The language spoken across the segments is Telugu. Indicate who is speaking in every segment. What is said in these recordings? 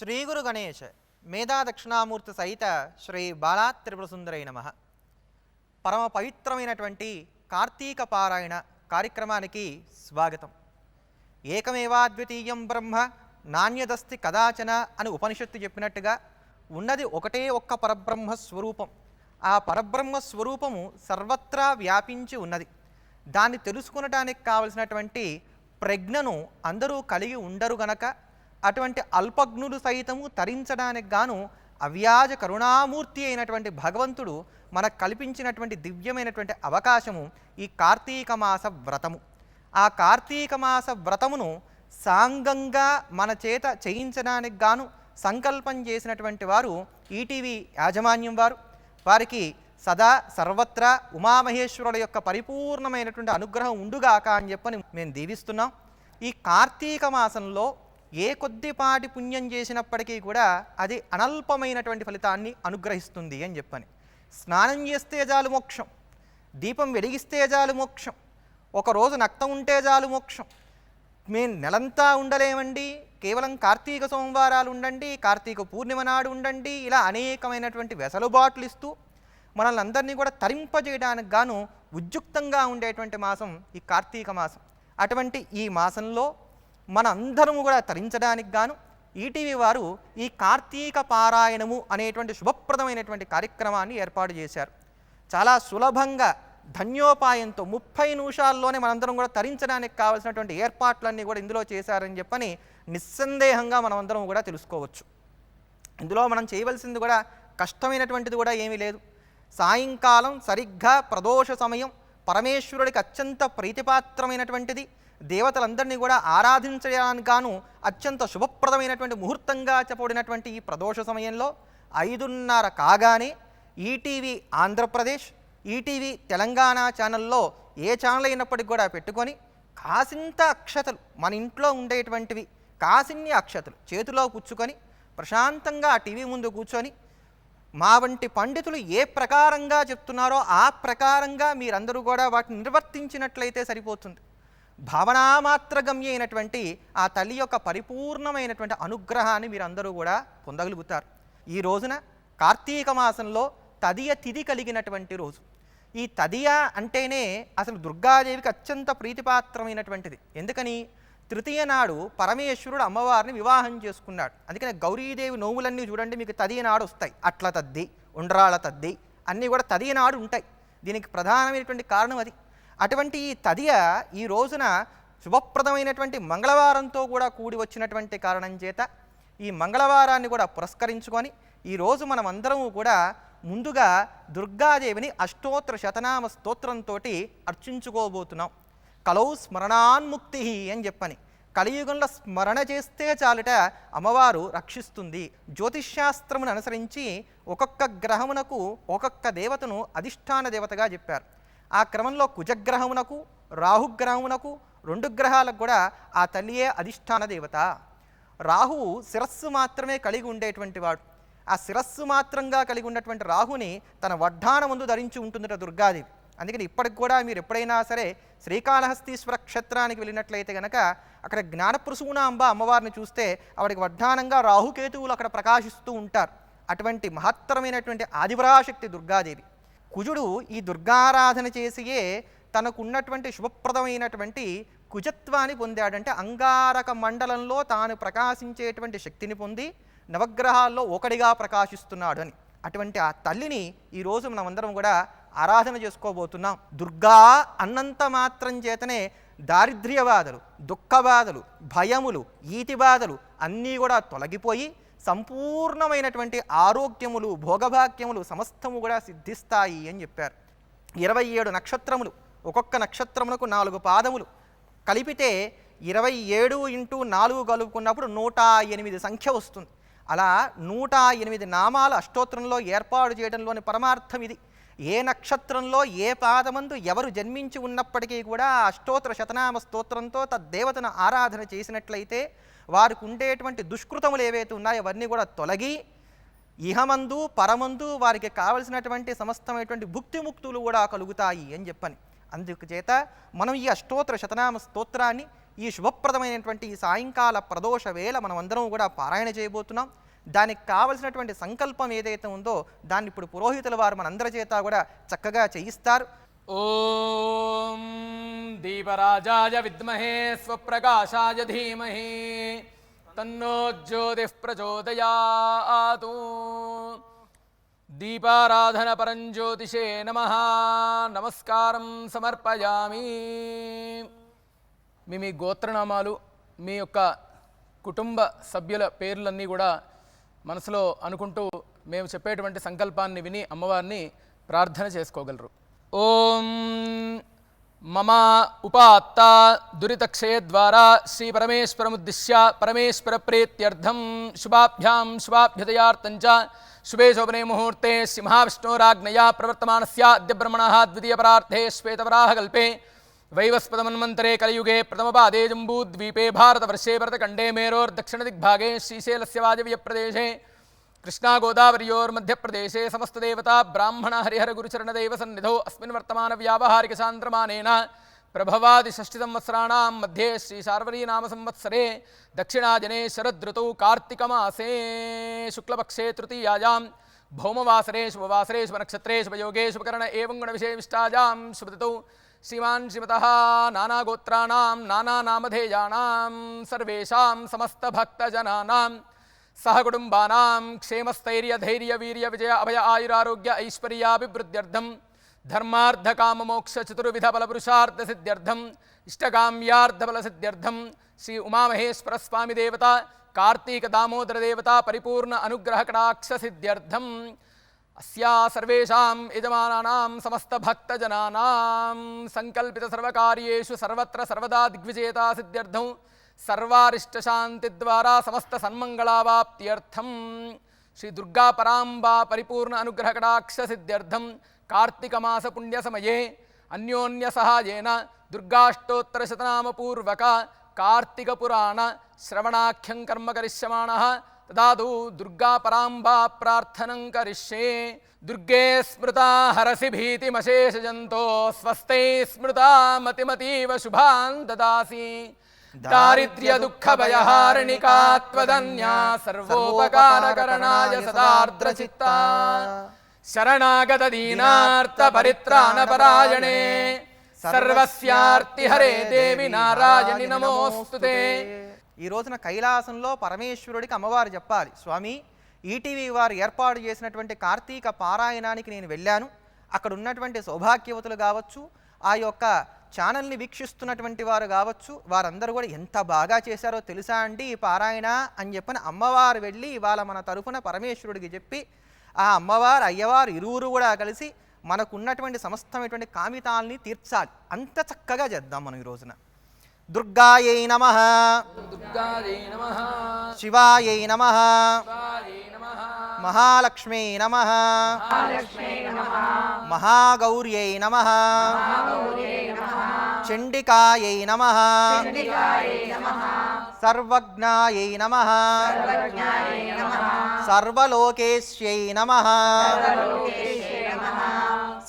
Speaker 1: శ్రీ గురు గణేశ మేధా దక్షిణామూర్తి సహిత శ్రీ బాలా త్రిపుర సుందరై నమః. పరమ పవిత్రమైనటువంటి కార్తీక పారాయణ కార్యక్రమానికి స్వాగతం. ఏకమేవాద్వితీయం బ్రహ్మ నాణ్యదస్తి కదాచన అని ఉపనిషత్తు చెప్పినట్టుగా ఉన్నది ఒకటే ఒక్క పరబ్రహ్మ స్వరూపం. ఆ పరబ్రహ్మ స్వరూపము సర్వత్రా వ్యాపించి ఉన్నది. దాన్ని తెలుసుకునటానికి కావలసినటువంటి ప్రజ్ఞను అందరూ కలిగి ఉండరు గనక అటువంటి అల్పజ్ఞులు సైతము తరించడానికి గాను అవ్యాజ కరుణామూర్తి అయినటువంటి భగవంతుడు మనకు కల్పించినటువంటి దివ్యమైనటువంటి అవకాశము ఈ కార్తీక మాస వ్రతము. ఆ కార్తీక మాస వ్రతమును సాంగంగా మన చేత చేయించడానికి గాను సంకల్పం చేసినటువంటి వారు ఈటీవీ యాజమాన్యం వారు. వారికి సదా సర్వత్రా ఉమామహేశ్వరుల యొక్క పరిపూర్ణమైనటువంటి అనుగ్రహం ఉండుగాక అని చెప్పని మేము దీవిస్తున్నాం. ఈ కార్తీక మాసంలో ఏ కొద్దిపాటి పుణ్యం చేసినప్పటికీ కూడా అది అనల్పమైనటువంటి ఫలితాన్ని అనుగ్రహిస్తుంది అని చెప్పని. స్నానం చేస్తే చాలు మోక్షం, దీపం వెలిగిస్తే చాలు మోక్షం, ఒకరోజు నక్తం ఉంటే చాలు మోక్షం. మేము నెలంతా ఉండలేమండి, కేవలం కార్తీక సోమవారాలు ఉండండి, కార్తీక పూర్ణిమ నాడు ఉండండి, ఇలా అనేకమైనటువంటి వెసలుబాట్లు ఇస్తూ మనల్ని అందరినీ కూడా తరింపజేయడానికి గాను ఉద్యుక్తంగా ఉండేటువంటి మాసం ఈ కార్తీక మాసం. అటువంటి ఈ మాసంలో మన అందరము కూడా తరించడానికి గాను ఈటీవీ వారు ఈ కార్తీక పారాయణము అనేటువంటి శుభప్రదమైనటువంటి కార్యక్రమాన్ని ఏర్పాటు చేశారు. చాలా సులభంగా ధన్యోపాయంతో 30 నిమిషాల్లోనే మనందరం కూడా తరించడానికి కావాల్సినటువంటి ఏర్పాట్లన్నీ కూడా ఇందులో చేశారని చెప్పని నిస్సందేహంగా మనమందరం కూడా తెలుసుకోవచ్చు. ఇందులో మనం చేయవలసింది కూడా కష్టమైనటువంటిది కూడా ఏమీ లేదు. సాయంకాలం సరిగ్గా ప్రదోష సమయం, పరమేశ్వరుడికి అత్యంత ప్రీతిపాత్రమైనటువంటిది, దేవతలందరినీ కూడా ఆరాధించడానికి గాను అత్యంత శుభప్రదమైనటువంటి ముహూర్తంగా చెప్పబడినటువంటి ఈ ప్రదోష సమయంలో 5:30 కాగానే ఈటీవీ ఆంధ్రప్రదేశ్, ఈటీవీ తెలంగాణ ఛానల్లో ఏ ఛానల్ అయినప్పటికీ కూడా పెట్టుకొని కాసింత అక్షతలు, మన ఇంట్లో ఉండేటువంటివి కాసిన్ని అక్షతలు చేతిలో పుచ్చుకొని ప్రశాంతంగా ఆ టీవీ ముందు కూర్చొని మా వంటి పండితులు ఏ ప్రకారంగా చెప్తున్నారో ఆ ప్రకారంగా మీరందరూ కూడా వాటిని నిర్వర్తించినట్లయితే సరిపోతుంది. భావనామాత్రగమ్య అయినటువంటి ఆ తల్లి యొక్క పరిపూర్ణమైనటువంటి అనుగ్రహాన్ని మీరందరూ కూడా పొందగలుగుతారు. ఈ రోజున కార్తీక మాసంలో తదియ తిథి కలిగినటువంటి రోజు. ఈ తదియ అంటేనే అసలు దుర్గాదేవికి అత్యంత ప్రీతిపాత్రమైనటువంటిది. ఎందుకని? తృతీయ నాడు పరమేశ్వరుడు అమ్మవారిని వివాహం చేసుకున్నాడు. అందుకని గౌరీదేవి నోములన్నీ చూడండి మీకు తదియ నాడు వస్తాయి. అట్ల తద్ది, ఉండ్రాళ్ళ తద్ది అన్నీ కూడా తదియ నాడు ఉంటాయి. దీనికి ప్రధానమైనటువంటి కారణం అది. అటువంటి ఈ తదియ ఈ రోజున శుభప్రదమైనటువంటి మంగళవారంతో కూడా కూడి వచ్చినటువంటి కారణం చేత ఈ మంగళవారాన్ని కూడా పురస్కరించుకొని ఈరోజు మనం అందరము కూడా ముందుగా దుర్గాదేవిని అష్టోత్తర శతనామ స్తోత్రంతో అర్చించుకోబోతున్నాం. కలౌ స్మరణాన్ముక్తి అని చెప్పని, కలియుగంలో స్మరణ చేస్తే చాలుట అమ్మవారు రక్షిస్తుంది. జ్యోతిష్శాస్త్రమును అనుసరించి ఒక్కొక్క గ్రహమునకు ఒక్కొక్క దేవతను అధిష్టాన దేవతగా చెప్పారు. ఆ క్రమంలో కుజగ్రహమునకు, రాహుగ్రహమునకు 2 గ్రహాలకు కూడా ఆ తల్లియే అధిష్టాన దేవత. రాహువు శిరస్సు మాత్రమే కలిగి ఉండేటువంటి వాడు. ఆ శిరస్సు మాత్రంగా కలిగి ఉన్నటువంటి రాహుని తన వడ్డాన ముందు ధరించి ఉంటుందట దుర్గాదేవి. అందుకని ఇప్పటికి కూడా మీరు ఎప్పుడైనా సరే శ్రీకాళహస్తీశ్వర క్షేత్రానికి వెళ్ళినట్లయితే కనుక అక్కడ జ్ఞానప్రసూనాంబ అమ్మవారిని చూస్తే ఆవిడకి వడ్డానంగా రాహుకేతువులు అక్కడ ప్రకాశిస్తూ ఉంటారు. అటువంటి మహత్తరమైనటువంటి ఆదిపరాశక్తి దుర్గాదేవి. కుజుడు ఈ దుర్గారాధన చేసియే తనకున్నటువంటి శుభప్రదమైనటువంటి కుజత్వాన్ని పొందాడంటే అంగారక మండలంలో తాను ప్రకాశించేటువంటి శక్తిని పొంది నవగ్రహాల్లో ఒకడిగా ప్రకాశిస్తున్నాడు అని. అటువంటి ఆ తల్లిని ఈరోజు మనమందరం కూడా ఆరాధన చేసుకోబోతున్నాం. దుర్గా అన్నంత మాత్రం చేతనే దారిద్ర్య బాధలు, దుఃఖ బాధలు, భయములు, ఈతి బాధలు అన్నీ కూడా తొలగిపోయి సంపూర్ణమైనటువంటి ఆరోగ్యములు, భోగభాగ్యములు సమస్తము కూడా సిద్ధిస్తాయి అని చెప్పారు. 27 నక్షత్రములు, ఒక్కొక్క నక్షత్రమునకు 4 పాదములు కలిపితే 27 × 4 కలుపుకున్నప్పుడు 108 సంఖ్య వస్తుంది. అలా 108 నామాలు అష్టోత్తరంలో ఏర్పాటు చేయడంలోని పరమార్థం ఇది. ఏ నక్షత్రంలో ఏ పాదమందు ఎవరు జన్మించి ఉన్నప్పటికీ కూడా అష్టోత్తర శతనామ స్తోత్రంతో తద్దేవతను ఆరాధన చేసినట్లయితే వారికి ఉండేటువంటి దుష్కృతములు ఏవైతే ఉన్నాయో అవన్నీ కూడా తొలగి ఇహమందు పరమందు వారికి కావలసినటువంటి సమస్తమైనటువంటి భుక్తిముక్తులు కూడా కలుగుతాయి అని చెప్పని. అందుచేత మనం ఈ అష్టోత్తర శతనామ స్తోత్రాన్ని ఈ శుభప్రదమైనటువంటి ఈ సాయంకాల ప్రదోష వేళ మనం అందరం కూడా పారాయణ చేయబోతున్నాం. దానికి కావలసినటువంటి సంకల్పం ఏదైతే ఉందో దాన్ని ఇప్పుడు పురోహితుల వారు మనందరి చేత కూడా చక్కగా చేయిస్తారు.
Speaker 2: ఓం దీపరాజాయ విద్మహే స్వప్రకాశాయ ధీమహి తన్నో జ్యోతిః ప్రచోదయాతు. దీపారాధన పరంజ్యోతిషే నమః. నమస్కారం సమర్పయామి. మీ గోత్రనామాలు, మీ యొక్క కుటుంబ సభ్యుల పేర్లన్నీ కూడా మనసులో అనుకుంటూ మేము చెప్పేటువంటి సంకల్పాన్ని విని అమ్మవారిని ప్రార్థన చేసుకోగలరు. ఓం మమ ఉపాత్త దురితక్షయ ద్వారా శ్రీ పరమేశ్వరముద్దిశ్య పరమేశ్వర ప్రీత్యర్థం శుభాభ్యాం శుభాభ్యుదయార్థంచ శుభే శోభనే ముహూర్తే సింహావిష్ణోరాజ్ఞయా ప్రవర్తమానస్య అద్య బ్రహ్మణః ద్వితీయపరార్థే శ్వేతవరాహకల్పే వైవస్పదమన్వంతరే కలియుగే ప్రథమపాదే జంబూద్వీపే భారతవర్షే భరతఖण्डे मेरोर्दक्षिणदिग्भागे श्रीशैलस्य वायव्यप्रदेशे कृष्णागोदावर्योर्मध्यप्रदेशे समस्तदेवता ब्राह्मण हरिहरगुरुचरणदैवसन्निधौ अस्मिन् वर्तमानव्यावहारिकचान्द्रमानेन प्रभवादिषष्टिसंवत्सराणां मध्ये श्रीशार्वरीनामसंवत्सरे दक्षिणाजने शरदृतौ कार्तिकमासे शुक्लपक्षे तृतीयायां भौमवासरे शुभवासरे शुभनक्षत्रे शुभयोगे शुभकरण एवं गुणविशेषिष्टायां शुभतिथौ श्रीमान् श्रीमतः नानागोत्राणां नानानामधेयानां सर्वेषां समस्तभक्तजनानां सहकुटुम्बानां क्षेमस्थैर्यधैर्यवीर्यविजय अभय आयुरारोग्य ऐश्वर्याभिवृद्ध्यर्थं धर्मार्थकाममोक्षचतुर्विधफलपुरुषार्थसिद्ध्यर्थं इष्टकाम्यार्थफलसिद्ध्यर्थं श्री उमामहेश्वरस्वामी देवता कार्तिक दामोदर देवता परिपूर्ण अनुग्रहकटाक्षसिद्ध्यर्थं अस्या सर्वेषां यजमानानां समस्तभक्तजनानां संकल्पितसर्वकार्येषु सर्वत्र सर्वदा दिग्विजयता सिद्ध्यर्थं सर्वारिष्टशान्तिद्वारा समस्तसन्मङ्गलावाप्त्यर्थं श्री दुर्गा पराम्बा परिपूर्ण अनुग्रहकटाक्षसिद्ध्यर्थं कार्तिकमास पुण्यसमये अन्योन्यसहायेन दुर्गाष्टोत्तरशतनामपूर्वक कार्तिकपुराण श्रवणाख्यं कर्म करिष्यमाणः तदादौ दुर्गा पराम्बा प्रार्थनं करिष्ये। दुर्गे स्मृता हरसि भीतिमशेषजन्तो स्वस्ते स्मृता मतिमतीव शुभान् ददासि दारिद्र्य दुःख भयहारिणिका त्वदन्या सर्वोपकारकरणाय सदार्द्रचित्ता शरणागत दीनार्थ परित्राण परायणे सर्वस्यार्तिहरे देवी नारायणि नमोस्तुते।
Speaker 1: ఈ రోజున కైలాసంలో పరమేశ్వరుడికి అమ్మవారు చెప్పాలి, స్వామి ఈటీవీ వారు ఏర్పాటు చేసినటువంటి కార్తీక పారాయణానికి నేను వెళ్ళాను. అక్కడ ఉన్నటువంటి సౌభాగ్యవతులు కావచ్చు, ఆ యొక్క ఛానల్ని వీక్షిస్తున్నటువంటి వారు కావచ్చు, వారందరూ కూడా ఎంత బాగా చేశారో తెలుసా అండి ఈ పారాయణ అని చెప్పిన అమ్మవారు వెళ్ళి ఇవాళ మన తరఫున పరమేశ్వరుడికి చెప్పి ఆ అమ్మవారు అయ్యవారు ఇరువురు కూడా కలిసి మనకున్నటువంటి సమస్తమైనటువంటి కామితాల్ని తీర్చాలి. అంత చక్కగా చేద్దాం మనం ఈ రోజున. దుర్గాయై నమః, శివాయై నమః, మహాలక్ష్మీ నమః, మహాగౌర్యై నమః, చండికాయై నమః, సర్వజ్ఞాయై నమః, సర్వలోకేశ్యై నమః,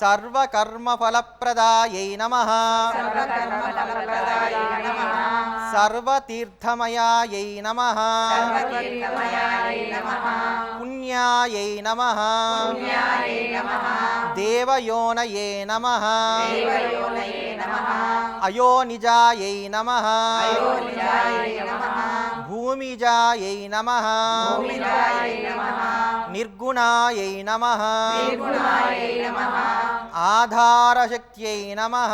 Speaker 1: సర్వకర్మఫలప్రదాయై నమః, సర్వతీర్థమయాయై నమః, పుణ్యాయై నమః, దేవయోనయే నమః, అయోనిజాయై నమః, భూమిజాయై నమః, నిర్గుణాయై నమః, ఆధారశక్త్యై నమః,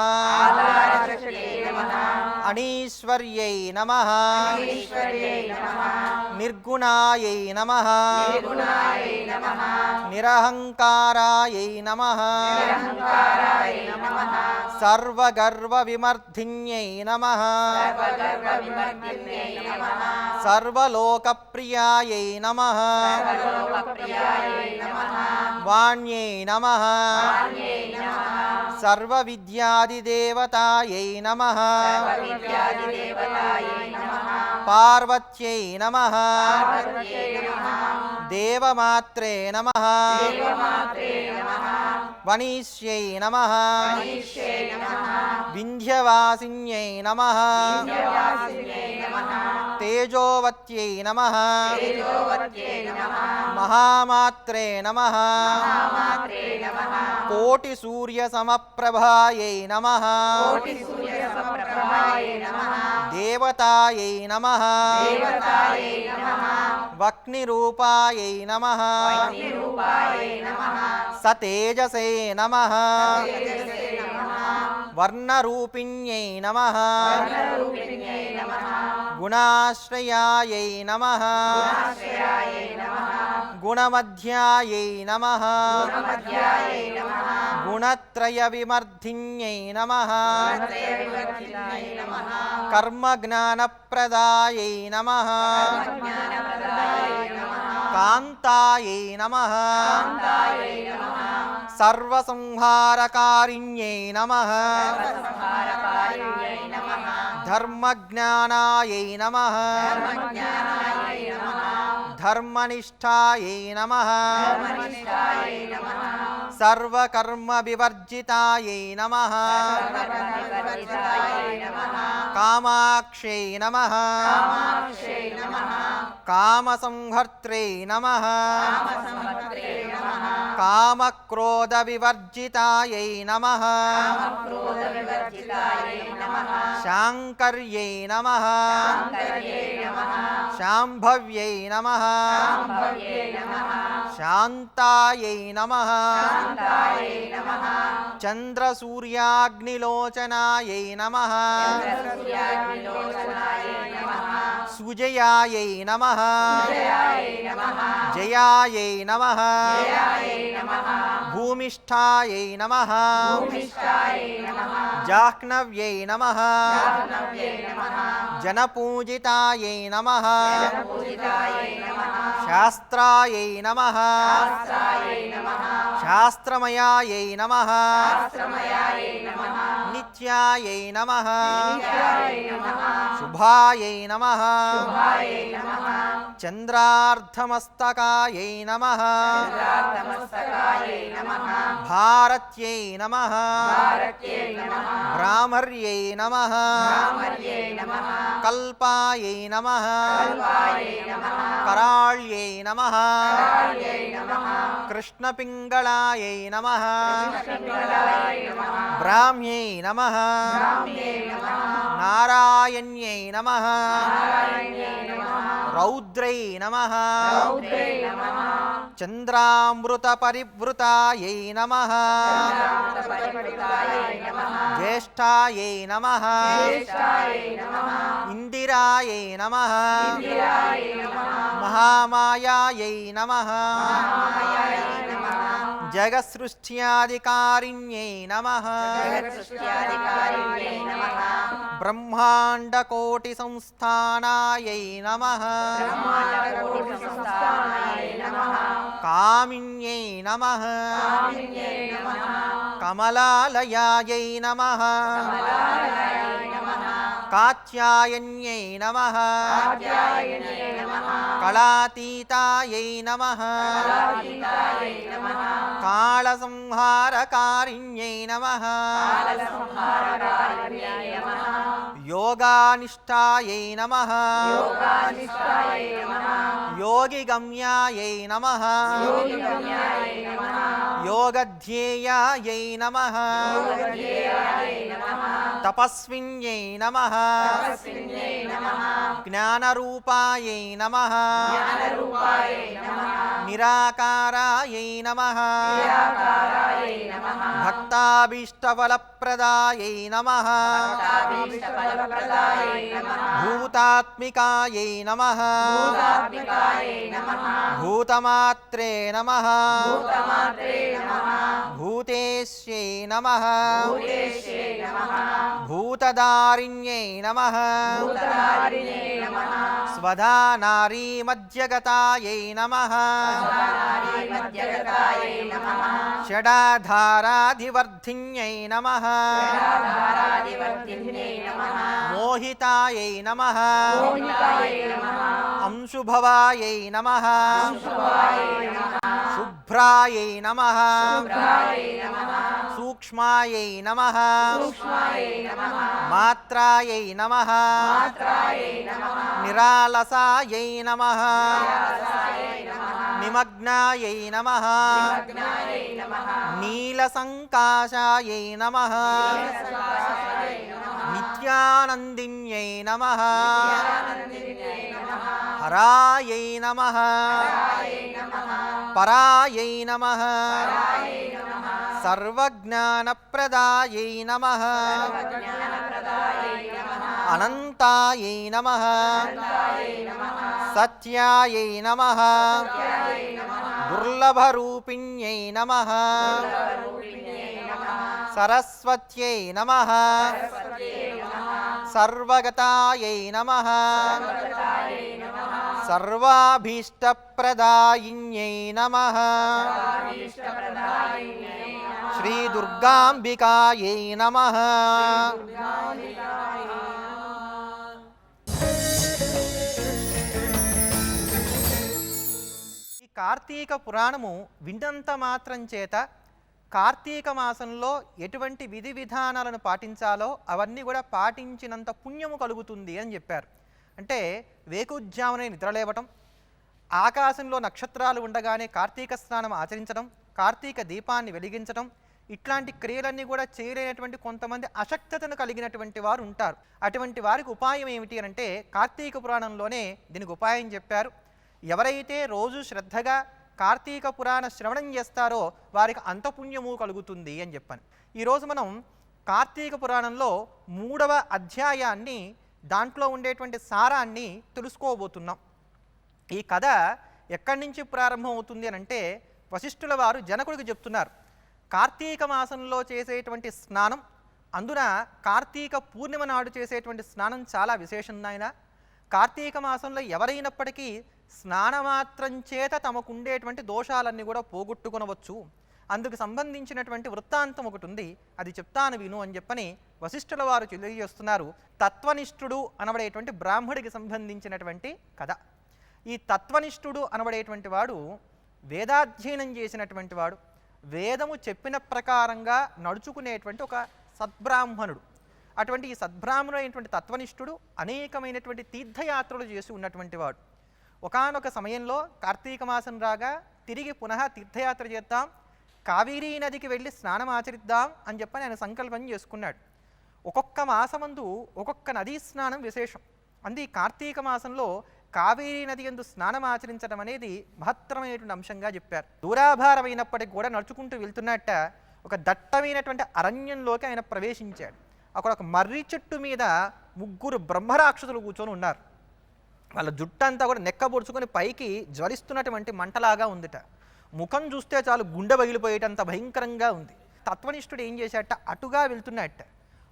Speaker 1: అనీశ్వర్యై నమః, నిర్గుణాయై నమః, నిరహంకారాయై నమః, సర్వగర్వవిమర్ధిన్యై నమః, సర్వలోకప్రియాయై నమః, వాణ్యై నమః, సర్వవిద్యాదిదేవతాయై నమః, పార్వత్యై నమః, దేవమాత్రే నమః, వనిష్యై నమః వింధ్యవాసిన్యై నమః తేజోవత్యై నమః మహామాత్రే నమః కోటి సూర్య సమప్రభాయై నమః దేవతాయై నమః వక్నిరూపాయై నమః సతేజసే నమః వర్ణరూపిణ్యై నమః గుణాశ్రయాయై నమః గుణమధ్యాయై నమః గుణత్రయ విమర్ధిన్యై నమః కర్మజ్ఞానప్రదాయై నమః కాంతాయై నమః సర్వసంహారకారిణ్యై నమః ధర్మజ్ఞానాయై నమః ధర్మనిష్టాయై నమః సర్వకర్మ వివర్జితాయై నమః కామాక్షై నమః కామసంహర్త్రే నమః కామక్రోధ వివర్జితాయై నమః శాంకర్యై నమః శాంభవ్యై నమః శాంతాయై నమః చంద్రసూర్యాగ్నిలోచనాయై నమః సుజయాయై నమః జయాయై నమః భూమిష్ఠాయై నమః జాహ్నవ్యై నమః జనపూజితాయై నమః శాస్త్రాయై నమః శాస్త్రమయాయై నమః నిత్యాయై నమః శుభాయై నమః చంద్రార్ధమస్తకాయై నమః భారత్యై నమః భ్రామర్యై నమః కల్పాయై నమః कराळ्यै नमः कृष्णपिङ्गळायै नमः ब्राह्म्यै नमः नारायण्यै नमः रौद्रै नमः चन्द्रामृतपरिवृतायै नमः ज्येष्ठायै नमः इन्दिरायै नमः महामायायै नमः जगत्सृष्ट्याधिकारिण्यै नमः ब्रह्माण्डकोटिसंस्थानायै नमः कामिन्यै नमः कमलालयायै नमः कात्यायन्यै नमः कलातीतायै नमः कालसंहारकारिण्यै नमः योगानिष्ठायै नमः योगिगम्यायै नमः योगध्येयायै नमः तपस्विन्यै नमः ज्ञानरूपायै नमः निराकारायै नमः भक्ताभीष्टफलप्रदायै नमः भूतात्मिकायै नमः भूतमात्रे नमः भूतेश्यै नमः भूतदारिण्यै नमः स्वधा नारीमध्यगतायै नमः षडाधाराधिवर्धिन्यै नमः मोहितायै नमः अंशुभवायै नमः శుభ్రాయై నమః సూక్ష్మాయై నమః మాత్రాయై నమః నిరాలసాయై నమః నిమగ్నాయై నమః నీలసంకాశాయై నమః నిత్యానందిన్యై నమః హరాయై నమః పరాయై నమః సర్వజ్ఞానప్రదాయై నమః అనంతాయై నమః సత్యాయై నమః దుర్లభరూపిణ్యై నమః సరస్వత్యై నమః సర్వగతాయై నమః సర్వాభీష్టప్రదాయిన్యై నమః శ్రీ దుర్గాంబికాయై నమః. ఈ కార్తీక పురాణము విన్నంత మాత్రం చేత కార్తీక మాసంలో ఎటువంటి విధి విధానాలను పాటించాలో అవన్నీ కూడా పాటించినంత పుణ్యము కలుగుతుంది అని చెప్పారు. అంటే వేకుజ్జామునే నిద్రలేవటం, ఆకాశంలో నక్షత్రాలు ఉండగానే కార్తీక స్నానం ఆచరించడం, కార్తీక దీపాన్ని వెలిగించడం, ఇట్లాంటి క్రియలన్నీ కూడా చేయలేనటువంటి కొంతమంది అశక్తతను కలిగినటువంటి వారు ఉంటారు. అటువంటి వారికి ఉపాయం ఏమిటి అంటే కార్తీక పురాణంలోనే దీనికి ఉపాయం చెప్పారు. ఎవరైతే రోజు శ్రద్ధగా కార్తీక పురాణ శ్రవణం చేస్తారో వారికి అంత పుణ్యము కలుగుతుంది అని చెప్పాను. ఈరోజు మనం కార్తీక పురాణంలో 3వ అధ్యాయాన్ని, దాంట్లో ఉండేటువంటి సారాన్ని తెలుసుకోబోతున్నాం. ఈ కథ ఎక్కడి నుంచి ప్రారంభం అవుతుంది అని అంటే వశిష్ఠుల వారు జనకుడికి చెప్తున్నారు, కార్తీక మాసంలో చేసేటువంటి స్నానం, అందున కార్తీక పూర్ణిమ నాడు చేసేటువంటి స్నానం చాలా విశేషం నాయన. కార్తీక మాసంలో ఎవరైనప్పటికీ స్నానమాత్రం చేత తమకుండేటువంటి దోషాలన్నీ కూడా పోగొట్టుకొనవచ్చు. అందుకు సంబంధించినటువంటి వృత్తాంతం ఒకటి ఉంది, అది చెప్తాను విను అని చెప్పని వశిష్ఠుల వారు తెలియజేస్తున్నారు. తత్వనిష్ఠుడు అనబడేటువంటి బ్రాహ్మడికి సంబంధించినటువంటి కథ. ఈ తత్వనిష్ఠుడు అనబడేటువంటి వాడు వేదాధ్యయనం చేసినటువంటి వాడు, వేదము చెప్పిన ప్రకారంగా నడుచుకునేటువంటి ఒక సద్బ్రాహ్మణుడు. అటువంటి ఈ సద్బ్రాహ్మణుడు అయినటువంటి తత్వనిష్ఠుడు అనేకమైనటువంటి తీర్థయాత్రలు చేసి ఉన్నటువంటి వాడు. ఒకానొక సమయంలో కార్తీక మాసం రాగా తిరిగి పునః తీర్థయాత్ర చేద్దాం, కావేరీ నదికి వెళ్ళి స్నానం ఆచరిద్దాం అని చెప్పని ఆయన సంకల్పం చేసుకున్నాడు. ఒక్కొక్క మాసమందు ఒక్కొక్క నదీ స్నానం విశేషం. అంది కార్తీక మాసంలో కావేరీ నది యందు స్నానం ఆచరించడం అనేది మహత్తరమైనటువంటి అంశంగా చెప్పారు. దూరాభారమైనప్పటికీ కూడా నడుచుకుంటూ వెళ్తున్నట్ట ఒక దట్టమైనటువంటి అరణ్యంలోకి ఆయన ప్రవేశించాడు. అక్కడ ఒక మర్రి చెట్టు మీద 3 బ్రహ్మరాక్షసులు కూర్చొని ఉన్నారు. వాళ్ళ జుట్టంతా కూడా నెక్కబొడుచుకొని పైకి జ్వలిస్తున్నటువంటి మంటలాగా ఉందిట. ముఖం చూస్తే చాలు గుండె పగిలిపోయేటంత భయంకరంగా ఉంది. తత్వనిష్ఠుడు ఏం చేశాట, అటుగా వెళ్తున్నట్ట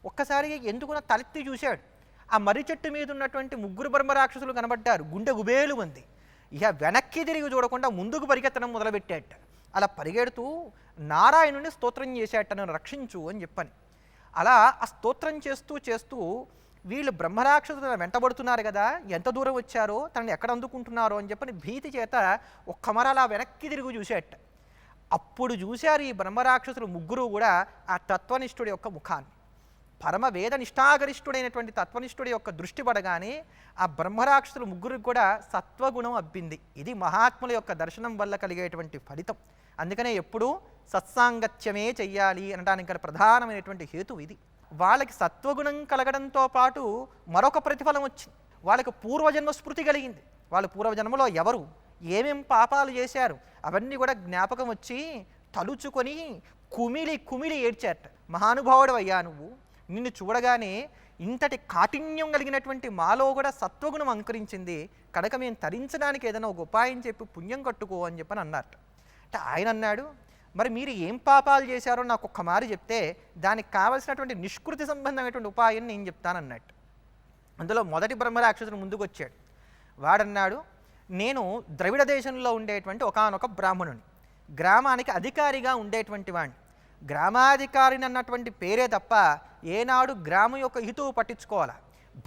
Speaker 1: ఒక్కసారిగా ఎందుకున్న తలెత్తి చూశాడు. ఆ మర్రి చెట్టు మీద ఉన్నటువంటి 3 బ్రహ్మరాక్షసులు కనబడ్డారు. గుండె గుబేలు ఉంది. ఇక వెనక్కి తిరిగి చూడకుండా ముందుకు పరిగెత్తడం మొదలుపెట్టాట. అలా పరిగెడుతూ నారాయణుని స్తోత్రం చేశాట, నన్ను రక్షించు అని చెప్పని. అలా ఆ స్తోత్రం చేస్తూ చేస్తూ వీళ్ళు బ్రహ్మరాక్షసులు వెంటబడుతున్నారు కదా, ఎంత దూరం వచ్చారో, తనని ఎక్కడ అందుకుంటున్నారో అని చెప్పని భీతి చేత ఒక్క మర అలా వెనక్కి తిరిగి చూసేట. అప్పుడు చూశారు ఈ బ్రహ్మరాక్షసులు 3 కూడా ఆ తత్వనిష్ఠుడి యొక్క ముఖాన్ని. పరమ వేద నిష్ఠాగరిష్ఠుడైనటువంటి తత్వనిష్ఠుడి యొక్క దృష్టి పడగానే ఆ బ్రహ్మరాక్షసులు 3 కూడా సత్వగుణం అబ్బింది. ఇది మహాత్ముల యొక్క దర్శనం వల్ల కలిగేటువంటి ఫలితం. అందుకనే ఎప్పుడూ సత్సాంగత్యమే చెయ్యాలి అనడానికి గల ప్రధానమైనటువంటి హేతు ఇది. వాళ్ళకి సత్వగుణం కలగడంతో పాటు మరొక ప్రతిఫలం వచ్చింది. వాళ్ళకి పూర్వజన్మ స్మృతి కలిగింది. వాళ్ళు పూర్వజన్మలో ఎవరు, ఏమేం పాపాలు చేశారు అవన్నీ కూడా జ్ఞాపకం వచ్చి తలుచుకొని కుమిలి కుమిలి ఏడ్చారట. మహానుభావుడు అయ్యా నువ్వు, నిన్ను చూడగానే ఇంతటి కాఠిన్యం కలిగినటువంటి మాలో కూడా సత్వగుణం అంకురించింది కనుక మేము తరించడానికి ఏదైనా ఒక ఉపాయం చెప్పి పుణ్యం కట్టుకో అని చెప్పని అన్నారట. అంటే ఆయన అన్నాడు, మరి మీరు ఏం పాపాలు చేశారో నాకు ఒక్క మారి చెప్తే దానికి కావలసినటువంటి నిష్కృతి సంబంధమైనటువంటి ఉపాయం నేను చెప్తానన్నట్టు. అందులో మొదటి బ్రహ్మరాక్షసుడు ముందుకు వచ్చాడు. వాడన్నాడు, నేను ద్రవిడ దేశంలో ఉండేటువంటి ఒకానొక బ్రాహ్మణుని, గ్రామానికి అధికారిగా ఉండేటువంటి వాడిని. గ్రామాధికారిని అన్నటువంటి పేరే తప్ప ఏనాడు గ్రామం యొక్క హితువు పట్టించుకోవాలా,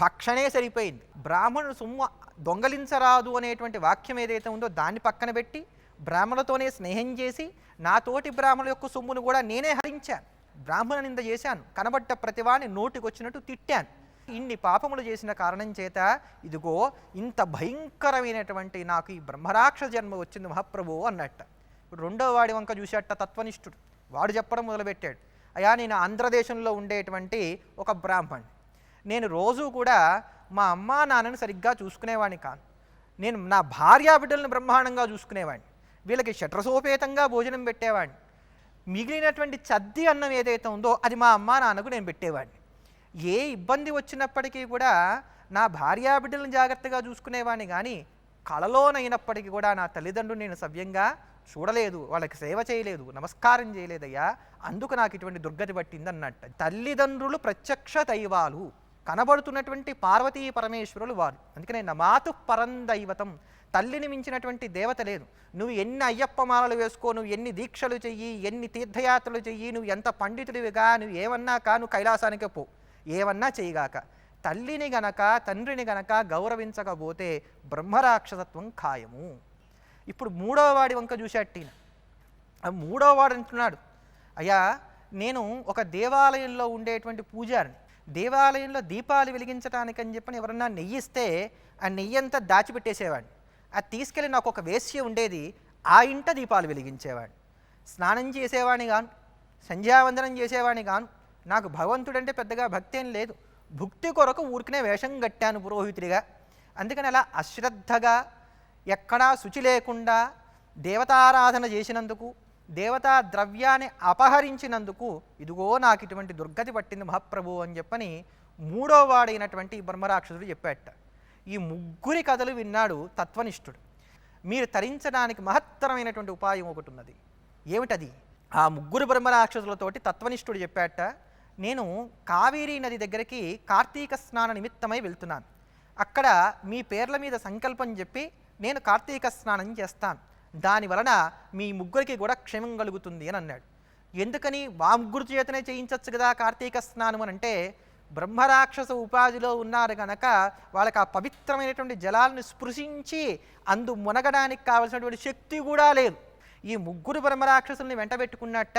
Speaker 1: భక్షణే సరిపోయింది. బ్రాహ్మణుడు సొమ్ము దొంగలించరాదు అనేటువంటి వాక్యం ఏదైతే ఉందో దాన్ని పక్కన పెట్టి బ్రాహ్మణులతోనే స్నేహం చేసి నాతోటి బ్రాహ్మణుల యొక్క సొమ్మును కూడా నేనే హరించాను, బ్రాహ్మణ నింద చేశాను, కనబడ్డ ప్రతివాని నోటికొచ్చినట్టు తిట్టాను. ఇన్ని పాపములు చేసిన కారణం చేత ఇదిగో ఇంత భయంకరమైనటువంటి నాకు ఈ బ్రహ్మరాక్షస జన్మ వచ్చింది మహాప్రభు అన్నట్ట. ఇప్పుడు రెండో వాడి వంక చూసేట తత్వనిష్ఠుడు. వాడు చెప్పడం మొదలుపెట్టాడు, అయ్యా నేను ఆంధ్రదేశంలో ఉండేటువంటి ఒక బ్రాహ్మణ్, నేను రోజు కూడా మా అమ్మా నాన్నని సరిగ్గా చూసుకునేవాడిని కాను, నేను నా భార్యా బిడ్డలను బ్రహ్మాండంగా చూసుకునేవాడిని, వీళ్ళకి షట్రసోపేతంగా భోజనం పెట్టేవాడిని, మిగిలినటువంటి చద్ది అన్నం ఏదైతే ఉందో అది మా అమ్మా నాన్నకు నేను పెట్టేవాడిని, ఏ ఇబ్బంది వచ్చినప్పటికీ కూడా నా భార్యా బిడ్డలను జాగ్రత్తగా చూసుకునేవాడిని, కానీ కళలోనైనప్పటికీ కూడా నా తల్లిదండ్రులు నేను సవ్యంగా చూడలేదు, వాళ్ళకి సేవ చేయలేదు, నమస్కారం చేయలేదయ్యా, అందుకు నాకు ఇటువంటి దుర్గతి పట్టింది అన్నట్టు. తల్లిదండ్రులు ప్రత్యక్ష దైవాలు, కనబడుతున్నటువంటి పార్వతీ పరమేశ్వరులు వారు. అందుకనే నమాతు పరందైవతం, తల్లిని మించినటువంటి దేవత లేదు. నువ్వు ఎన్ని అయ్యప్ప మాలలు వేసుకో, నువ్వు ఎన్ని దీక్షలు చెయ్యి, ఎన్ని తీర్థయాత్రలు చెయ్యి, నువ్వు ఎంత పండితుడివిగా, నువ్వు ఏమన్నా కా, నువ్వు కైలాసానికే పో, ఏమన్నా చేయగాక తల్లిని గనక తండ్రిని గనక గౌరవించకపోతే బ్రహ్మరాక్షసత్వం ఖాయము. ఇప్పుడు మూడవ వాడి వంక చూసేట్టిన ఆ మూడవ వాడు అంటున్నాడు, అయ్యా నేను ఒక దేవాలయంలో ఉండేటువంటి పూజారిని, దేవాలయంలో దీపాలు వెలిగించడానికని చెప్పని ఎవరన్నా నెయ్యిస్తే ఆ నెయ్యి అంతా దాచిపెట్టేసేవాడిని, అది తీసుకెళ్ళి నాకు ఒక వేశ్య ఉండేది, ఆ ఇంట దీపాలు వెలిగించేవాడిని, స్నానం చేసేవాడిని గాను, సంధ్యావందనం చేసేవాడిని గాను, నాకు భగవంతుడంటే పెద్దగా భక్తి ఏం లేదు, భుక్తి కొరకు ఊరికనే వేషం కట్టాను పురోహితుడిగా, అందుకని అలా అశ్రద్ధగా ఎక్కడా శుచి లేకుండా దేవతారాధన చేసినందుకు, దేవతా ద్రవ్యాన్ని అపహరించినందుకు ఇదిగో నాకు ఇటువంటి దుర్గతి పట్టింది మహాప్రభు అని చెప్పని మూడో వాడైనటువంటి బ్రహ్మరాక్షసుడు చెప్పాట. ఈ ముగ్గురి కథలు విన్నాడు తత్వనిష్ఠుడు. మీరు తరించడానికి మహత్తరమైనటువంటి ఉపాయం ఒకటి ఉన్నది. ఏమిటది? ఆ ముగ్గురు బ్రహ్మరాక్షసులతోటి తత్వనిష్ఠుడు చెప్పాట, నేను కావేరీ నది దగ్గరికి కార్తీక స్నాన నిమిత్తమై వెళ్తున్నాను, అక్కడ మీ పేర్ల మీద సంకల్పం చెప్పి నేను కార్తీక స్నానం చేస్తాను, దానివలన మీ ముగ్గురికి కూడా క్షేమం కలుగుతుంది అని అన్నాడు. ఎందుకని మా ముగ్గురు చేతనే చేయించవచ్చు కదా కార్తీక స్నానం అని అంటే, బ్రహ్మరాక్షస ఉపాధిలో ఉన్నారు కనుక వాళ్ళకి ఆ పవిత్రమైనటువంటి జలాలను స్పృశించి అందు మునగడానికి కావలసినటువంటి శక్తి కూడా లేదు. ఈ ముగ్గురు బ్రహ్మరాక్షసుల్ని వెంటబెట్టుకున్నట్ట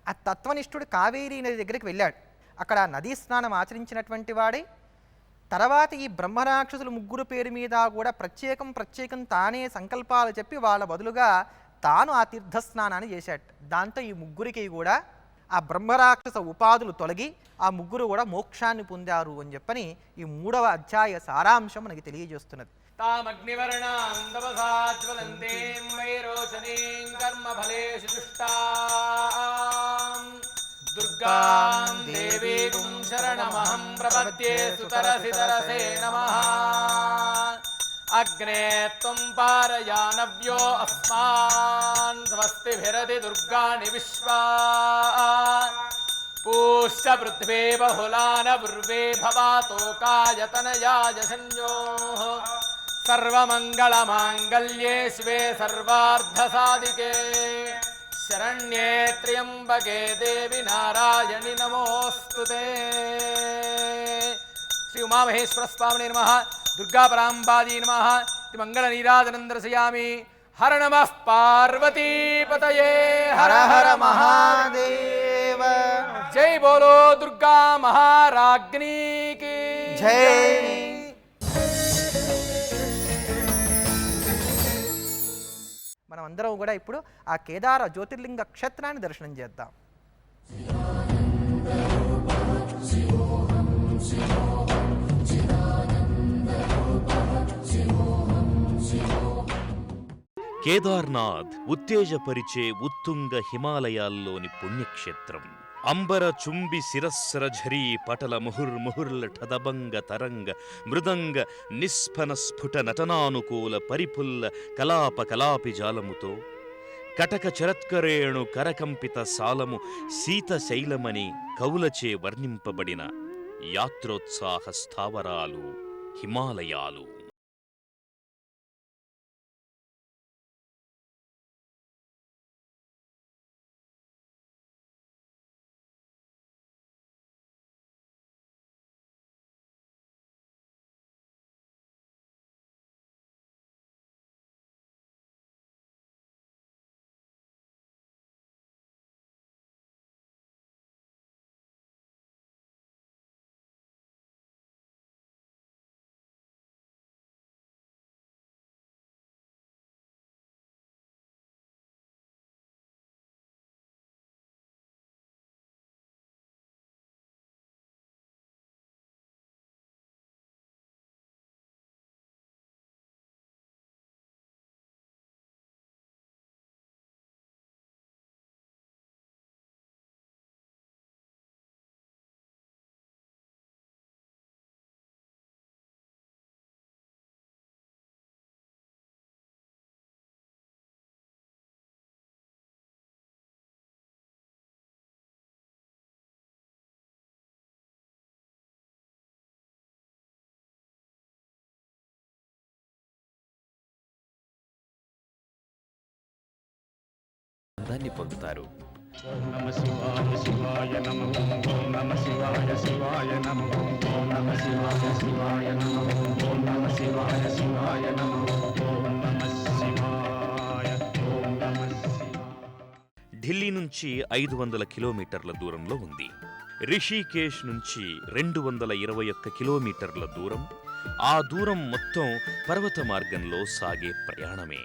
Speaker 1: ఆ తత్వనిష్ఠుడు కావేరీ నది దగ్గరికి వెళ్ళాడు. అక్కడ నదీ స్నానం ఆచరించినటువంటి వాడే తర్వాత ఈ బ్రహ్మరాక్షసులు ముగ్గురు పేరు మీద కూడా ప్రత్యేకం తానే సంకల్పాలు చెప్పి వాళ్ళ బదులుగా తాను ఆ తీర్థస్నానాన్ని చేశాడు. దాంతో ఈ ముగ్గురికి కూడా ఆ బ్రహ్మరాక్షస ఉపాధులు తొలగి ఆ ముగ్గురు కూడా మోక్షాన్ని పొందారు అని చెప్పని ఈ 3వ అధ్యాయ సారాంశం మనకి తెలియజేస్తున్నది.
Speaker 2: తామగ్నివర్ణాం తపసాజ్వలంతేం వైరోచనీం కర్మఫలేషు దుష్టాం దుర్గాం దేవీం శరణమహం ప్రపద్యే సుతరసి తరసే నమః. అగ్నే త్వం పారయానవ్యో అస్మాన్ స్వస్తిభిరతి దుర్గాణి విశ్వా పూష్య పృథ్వీ బహుళాన పూర్వే భవాతోకాయతనయాయ సంయోః. సర్వమంగళమాంగళ్యే శివే సర్వార్థసాధికే శరణ్యే త్ర్యంబకే దేవి నారాయణి నమోస్తుతే. శ్రీ ఉమామహేశ్వర స్వామినే నమః. దుర్గా పరాంబాదీ నమః. ఇది మంగళ నీరాజనం దర్శయామి. హర నమః పార్వతీపతయే.
Speaker 1: హర హర మహాదేవ.
Speaker 2: జై బోలో దుర్గా మహారాజ్ఞీ కీ
Speaker 1: జై. మనం అందరం కూడా ఇప్పుడు ఆ కేదార జ్యోతిర్లింగ క్షేత్రాన్ని దర్శనం చేద్దాం.
Speaker 3: కేదార్నాథ్ ఉత్తేజపరిచే ఉత్తుంగ హిమాలయాల్లోని పుణ్యక్షేత్రం. అంబర చుంబి శిరస్సర ఝరీ పటల ముహుర్ముహుర్ల ఠదబంగ తరంగ మృదంగ నిస్ఫన స్ఫుట నటనానుకూల పరిపుల్ల కలాప కలాపి జాలముతో కటక చరత్కరేణు కరకంపిత సాలము శీతశైలమని కవులచే వర్ణింపబడిన యాత్రోత్సాహ స్థావరాలు హిమాలయాలు. ఆశీర్వాదాన్ని పొందుతారు.
Speaker 4: ఓం నమ శివాయ శివాయ నమః ఓం నమ శివాయ శివాయ నమః ఓం నమ శివాయ శివాయ నమః ఓం నమ శివాయ శివాయ నమః ఓం నమ శివాయ ఓం నమ శివాయ.
Speaker 3: ఢిల్లీ నుంచి 500 కిలోమీటర్ల దూరంలో ఉంది. రిషికేశ్ నుంచి 221 కిలోమీటర్ల దూరం. ఆ దూరం మొత్తం పర్వత మార్గంలో సాగే ప్రయాణమే.